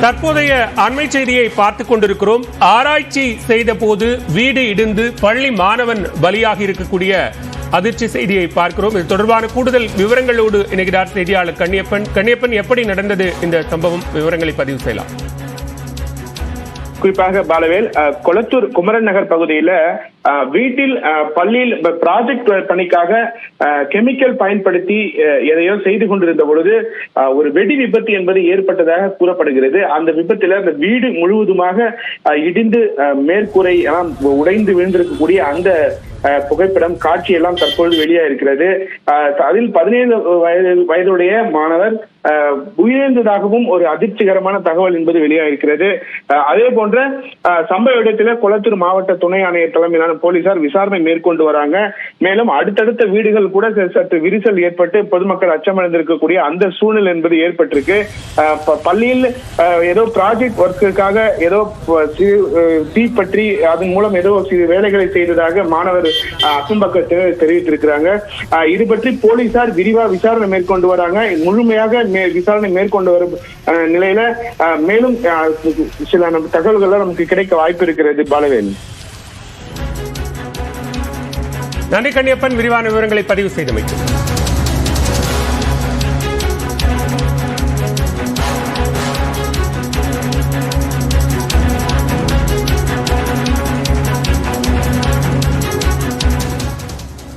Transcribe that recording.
தற்போதைய அண்மை செய்தியை பார்த்துக் கொண்டிருக்கிறோம். ஆராய்ச்சி செய்த போது வீடு இடிந்து பள்ளி மாணவன் பலியாகி இருக்கக்கூடிய அதிர்ச்சி செய்தியை பார்க்கிறோம். இது தொடர்பான கூடுதல் விவரங்களோடு இணைகிறார் செய்தியாளர் கண்ணியப்பன். எப்படி நடந்தது இந்த சம்பவம்? விவரங்களை பதிவு செய்யலாம். குறிப்பாக பாலவேல், கொளத்தூர் குமரன் நகர் பகுதியில வீட்டில் பள்ளியில் ப்ராஜெக்ட் பணிக்காக கெமிக்கல் பயன்படுத்தி எதையோ செய்து கொண்டிருந்த பொழுது ஒரு வெடி விபத்து என்பது ஏற்பட்டதாக கூறப்படுகிறது. அந்த விபத்துல அந்த வீடு முழுவதுமாக இடிந்து மேற்கூரை எல்லாம் உடைந்து விழுந்திருக்கக்கூடிய அந்த புகைப்படம் காட்சி எல்லாம் தற்பொழுது வெளியாக இருக்கிறது. அதில் 17 வயதுடைய மாணவர் உயிரிழந்ததாகவும் ஒரு அதிர்ச்சிகரமான தகவல் என்பது வெளியாக இருக்கிறது. அதே போன்ற சம்பவ இடத்துல கொளத்தூர் மாவட்ட துணை ஆணையர் தலைமையிலான போலீசார் விசாரணை மேற்கொண்டு வராங்க. மேலும் அடுத்தடுத்த வீடுகள் கூட சற்று விரிசல் ஏற்பட்டு பொதுமக்கள் அச்சமடைந்திருக்கக்கூடிய அந்த சூழ்நிலை என்பது ஏற்பட்டிருக்கு. பள்ளியில் ஏதோ ப்ராஜெக்ட் ஒர்க்குக்காக ஏதோ தீப்பற்றி அதன் மூலம் ஏதோ சிறு வேலைகளை செய்ததாக மாணவர் அக்கம்பக்கத்தில் தெரிவித்திருக்கிறாங்க. இது பற்றி போலீசார் விரிவா விசாரணை மேற்கொண்டு வராங்க. முழுமையாக விசாரணை மேற்கொண்டு வரும் நிலையில மேலும் சில தகவல்கள் நமக்கு கிடைக்க வாய்ப்பு இருக்கிறது. பாலவேல், நன்றி கண்ணியப்பன், விரிவான விவரங்களை பதிவு செய்தமைக்கு.